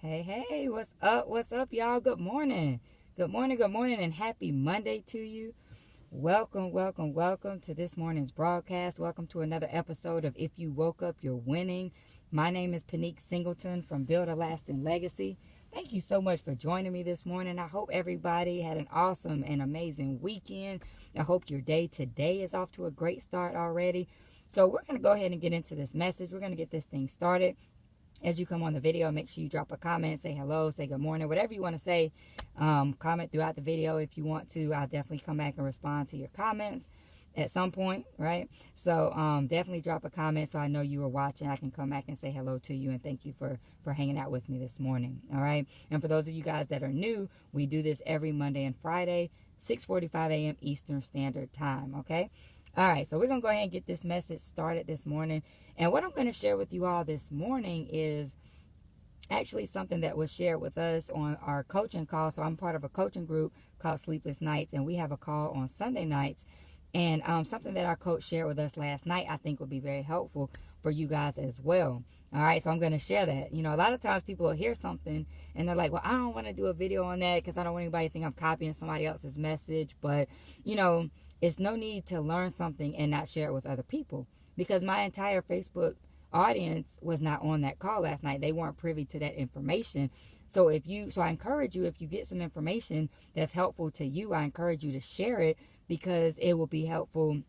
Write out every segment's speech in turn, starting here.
Hey, what's up? What's up, y'all? Good morning. Good morning, and happy Monday to you. Welcome to this morning's broadcast. Welcome to another episode of If You Woke Up, You're Winning. My name is Pinique Singleton from Build a Lasting Legacy. Thank you so much for joining me this morning. I hope everybody had an awesome and amazing weekend. I hope your day today is off to a great start already. So we're going to go ahead and get into this message. We're going to get this thing started. As you come on the video, make sure you drop a comment, say hello, say good morning, whatever you want to say. Comment throughout the video if you want to. I'll definitely come back and respond to your comments at some point, right? So definitely drop a comment so I know you were watching. I can come back and say hello to you and thank you for hanging out with me this morning, all right? And for those of you guys that are new, we do this every Monday and Friday, 6:45 a.m. Eastern Standard Time, okay? All right, so we're going to go ahead and get this message started this morning. And what I'm going to share with you all this morning is actually something that was shared with us on our coaching call. So I'm part of a coaching group called Sleepless Nights, and we have a call on Sunday nights. And something that our coach shared with us last night I think would be very helpful for you guys as well. All right, so I'm going to share that. You know, a lot of times people will hear something and they're like, well, I don't want to do a video on that because I don't want anybody to think I'm copying somebody else's message. But, you know, it's no need to learn something and not share it with other people, because my entire Facebook audience was not on that call last night. They weren't privy to that information. So I encourage you, if you get some information that's helpful to you, I encourage you to share it, because it will be helpful,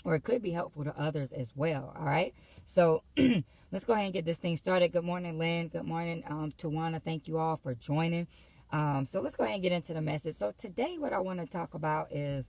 or it could be helpful to others as well. All right. So let's go ahead and get this thing started. Good morning, Lynn. Good morning, Tawana. Thank you all for joining. So let's go ahead and get into the message. So today what I want to talk about is,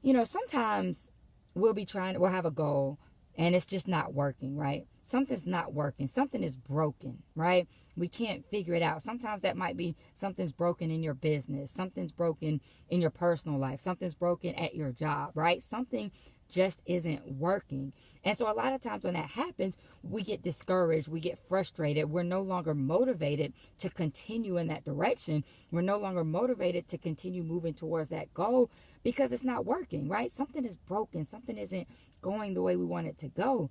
you know, sometimes we'll have a goal and it's just not working, right? Something's not working. Something is broken, right? We can't figure it out. Sometimes that might be something's broken in your business. Something's broken in your personal life. Something's broken at your job, right? Something just isn't working. And so a lot of times when that happens, we get discouraged, we get frustrated. We're no longer motivated to continue in that direction. We're no longer motivated to continue moving towards that goal because it's not working, right? Something is broken. Something isn't going the way we want it to go.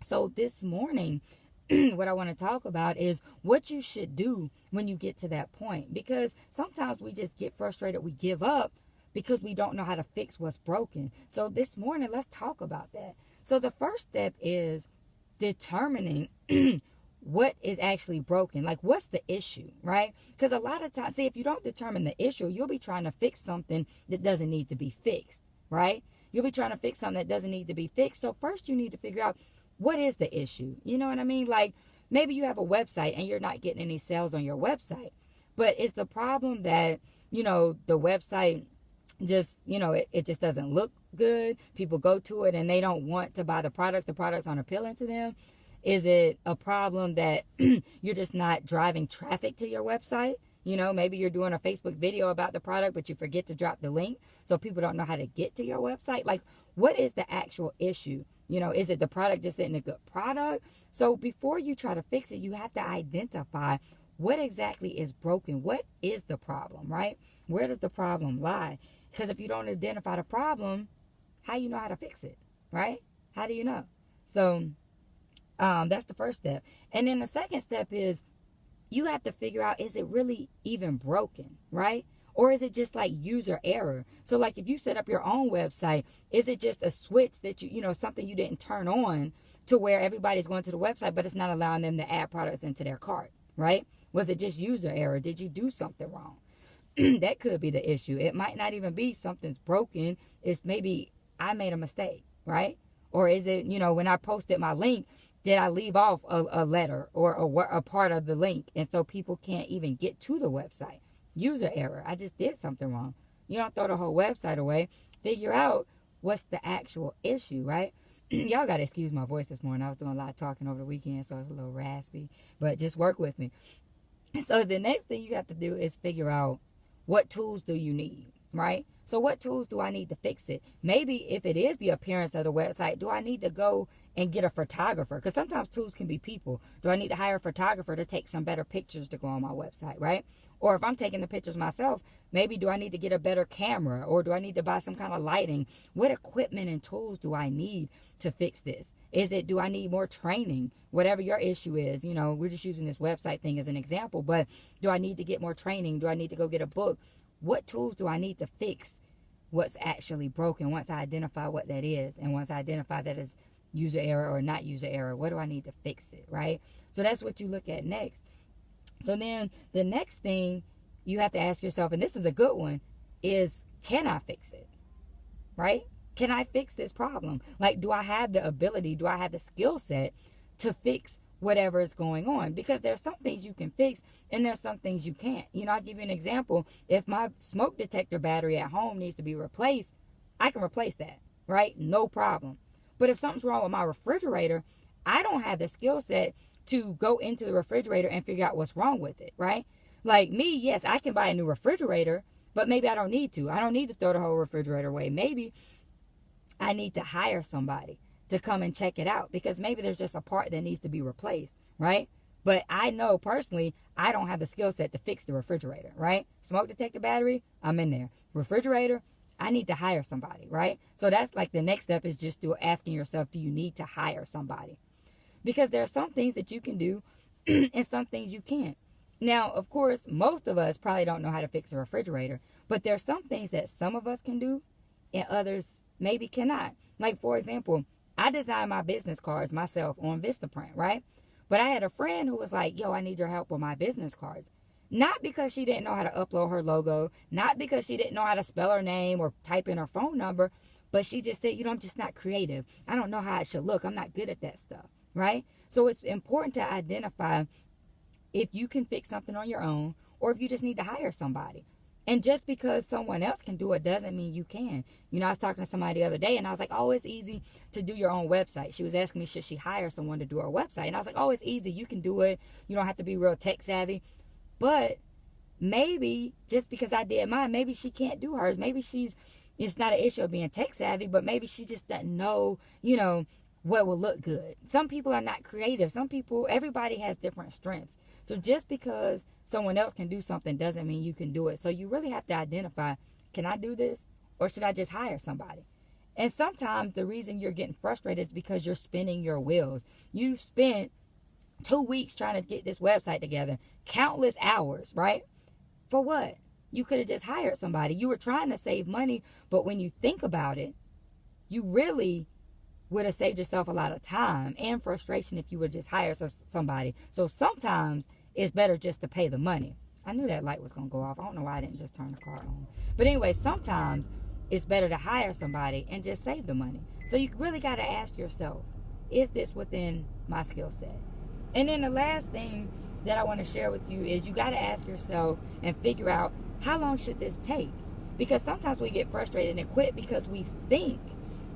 So this morning, what I want to talk about is what you should do when you get to that point, because sometimes we just get frustrated, we give up because we don't know how to fix what's broken. So this morning, let's talk about that. So the first step is determining what is actually broken. Like, what's the issue, right? Because a lot of times, see, if you don't determine the issue, you'll be trying to fix something that doesn't need to be fixed, right? You'll be trying to fix something that doesn't need to be fixed. So first you need to figure out, what is the issue? You know what I mean? Like, maybe you have a website and you're not getting any sales on your website, but it's the problem that, you know, the website just, you know, it just doesn't look good. People go to it and they don't want to buy the products. The products aren't appealing to them. Is it a problem that you're just not driving traffic to your website? You know, maybe you're doing a Facebook video about the product, but you forget to drop the link, so people don't know how to get to your website. Like, what is the actual issue? You know, is it the product just isn't a good product? So before you try to fix it, you have to identify what exactly is broken. What is the problem, right? Where does the problem lie? Because if you don't identify the problem, how you know how to fix it, right? How do you know? So that's the first step. And then the second step is you have to figure out, is it really even broken, right? Or is it just like user error? So like if you set up your own website, is it just a switch that you know, something you didn't turn on to where everybody's going to the website, but it's not allowing them to add products into their cart, right? Was it just user error? Did you do something wrong? That could be the issue. It might not even be something's broken. It's maybe I made a mistake, right? Or is it, you know, when I posted my link, did I leave off a letter or a part of the link? And so people can't even get to the website. User error. I just did something wrong. You don't throw the whole website away. Figure out what's the actual issue, right? Y'all got to excuse my voice this morning. I was doing a lot of talking over the weekend, so it's a little raspy. But just work with me. So the next thing you have to do is figure out, what tools do you need, right? So what tools do I need to fix it? Maybe if it is the appearance of the website, do I need to go and get a photographer? Because sometimes tools can be people. Do I need to hire a photographer to take some better pictures to go on my website, right? Or if I'm taking the pictures myself, maybe do I need to get a better camera, or do I need to buy some kind of lighting? What equipment and tools do I need to fix this? Do I need more training? Whatever your issue is, we're just using this website thing as an example, but do I need to get more training? Do I need to go get a book? What tools do I need to fix what's actually broken once I identify what that is? And once I identify that is user error or not user error, what do I need to fix it, right? So that's what you look at next. So then the next thing you have to ask yourself, and this is a good one, is can I fix it, right? Can I fix this problem? Like, do I have the ability, do I have the skill set to fix whatever is going on? Because there's some things you can fix and there's some things you can't. I'll give you an example. If my smoke detector battery at home needs to be replaced, I can replace that, right? No problem. But if something's wrong with my refrigerator, I don't have the skill set to go into the refrigerator and figure out what's wrong with it, right? Like me, yes, I can buy a new refrigerator, but maybe I don't need to. I don't need to throw the whole refrigerator away. Maybe I need to hire somebody to come and check it out, because maybe there's just a part that needs to be replaced, right? But I know personally, I don't have the skill set to fix the refrigerator, right? Smoke detector battery, I'm in there. Refrigerator, I need to hire somebody, right? So that's like the next step, is just asking yourself, do you need to hire somebody? Because there are some things that you can do and some things you can't. Now, of course, most of us probably don't know how to fix a refrigerator, but there are some things that some of us can do and others maybe cannot. Like, for example, I designed my business cards myself on Vistaprint, right? But I had a friend who was like, yo, I need your help with my business cards. Not because she didn't know how to upload her logo, not because she didn't know how to spell her name or type in her phone number, but she just said, I'm just not creative. I don't know how it should look. I'm not good at that stuff, right? So it's important to identify if you can fix something on your own or if you just need to hire somebody. And just because someone else can do it doesn't mean you can. I was talking to somebody the other day and I was like, oh, it's easy to do your own website. She was asking me, should she hire someone to do her website? And I was like, oh, it's easy. You can do it. You don't have to be real tech savvy. But maybe just because I did mine, maybe she can't do hers. Maybe it's not an issue of being tech savvy, but maybe she just doesn't know, what will look good. Some people are not creative. Everybody has different strengths. So just because someone else can do something doesn't mean you can do it. So you really have to identify, can I do this or should I just hire somebody? And sometimes the reason you're getting frustrated is because you're spinning your wheels. You spent 2 weeks trying to get this website together, countless hours, right? For what? You could have just hired somebody. You were trying to save money, but when you think about it, you really would have saved yourself a lot of time and frustration if you would just hire somebody. So sometimes it's better just to pay the money. I knew that light was going to go off. I don't know why I didn't just turn the car on. But anyway, sometimes it's better to hire somebody and just save the money. So you really got to ask yourself, is this within my skill set? And then the last thing that I want to share with you is you got to ask yourself and figure out, how long should this take? Because sometimes we get frustrated and quit because we think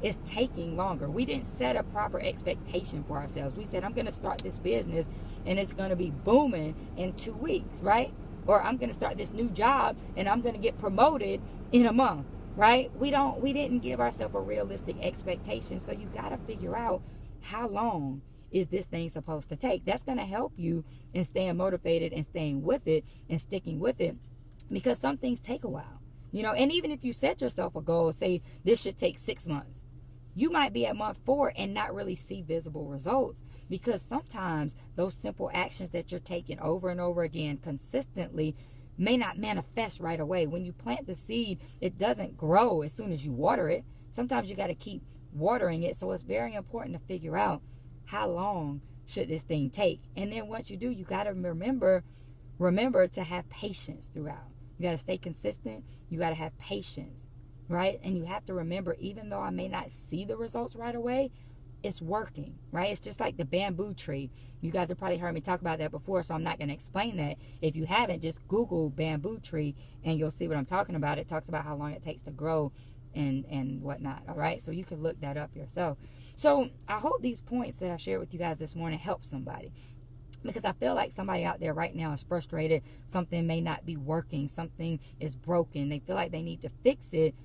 it's taking longer. We didn't set a proper expectation for ourselves. We said, I'm going to start this business and it's going to be booming in 2 weeks, right? Or I'm going to start this new job and I'm going to get promoted in a month, right? We didn't give ourselves a realistic expectation. So you got to figure out, how long is this thing supposed to take? That's going to help you in staying motivated and staying with it and sticking with it, because some things take a while, and even if you set yourself a goal, say this should take 6 months, you might be at month 4 and not really see visible results, because sometimes those simple actions that you're taking over and over again consistently may not manifest right away. When you plant the seed, it doesn't grow as soon as you water it. Sometimes you got to keep watering it. So it's very important to figure out, how long should this thing take? And then once you do, you got to remember to have patience throughout. You got to stay consistent. You got to have patience. Right? And you have to remember, even though I may not see the results right away, it's working, right? It's just like the bamboo tree. You guys have probably heard me talk about that before, so I'm not going to explain that. If you haven't, just Google bamboo tree and you'll see what I'm talking about. It talks about how long it takes to grow and whatnot, all right? So you can look that up yourself. So I hope these points that I shared with you guys this morning help somebody. Because I feel like somebody out there right now is frustrated. Something may not be working. Something is broken. They feel like they need to fix it.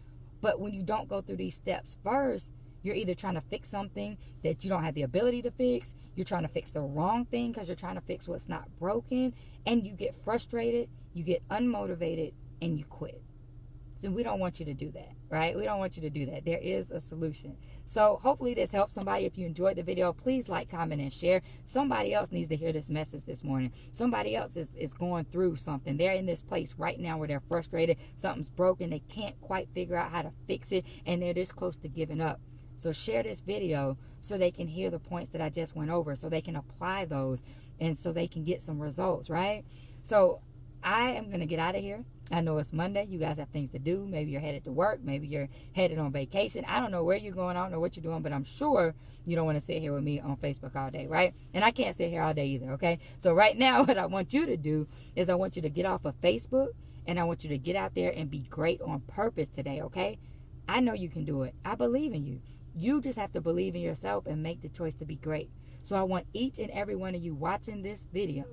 But when you don't go through these steps first, you're either trying to fix something that you don't have the ability to fix. You're trying to fix the wrong thing because you're trying to fix what's not broken. And you get frustrated, you get unmotivated, and you quit. So we don't want you to do that, right? We don't want you to do that. There is a solution. So hopefully this helps somebody. If you enjoyed the video, please like, comment, and share. Somebody else needs to hear this message this morning. Somebody else is going through something. They're in this place right now where they're frustrated. Something's broken. They can't quite figure out how to fix it, and they're this close to giving up. So share this video so they can hear the points that I just went over, so they can apply those, and so they can get some results, right? So I am going to get out of here. I know it's Monday. You guys have things to do. Maybe you're headed to work. Maybe you're headed on vacation. I don't know where you're going. I don't know what you're doing, but I'm sure you don't want to sit here with me on Facebook all day, right? And I can't sit here all day either, okay? So right now, what I want you to do is I want you to get off of Facebook, and I want you to get out there and be great on purpose today, okay? I know you can do it. I believe in you. You just have to believe in yourself and make the choice to be great. So I want each and every one of you watching this video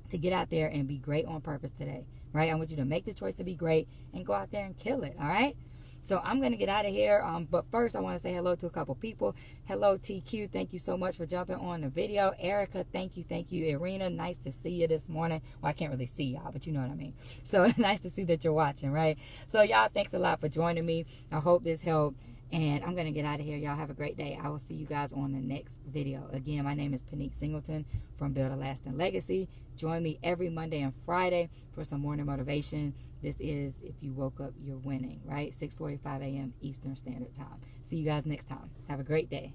to get out there and be great on purpose today, right? I want you to make the choice to be great and go out there and kill it, all right? So I'm going to get out of here. But first, I want to say hello to a couple people. Hello, TQ. Thank you so much for jumping on the video. Erica, thank you. Thank you. Irina, nice to see you this morning. Well, I can't really see y'all, but you know what I mean. So nice to see that you're watching, right? So y'all, thanks a lot for joining me. I hope this helped. And I'm going to get out of here. Y'all have a great day. I will see you guys on the next video. Again, my name is Pinique Singleton from Build a Lasting Legacy. Join me every Monday and Friday for some morning motivation. This is If You Woke Up, You're Winning, right? 6:45 a.m. Eastern Standard Time. See you guys next time. Have a great day.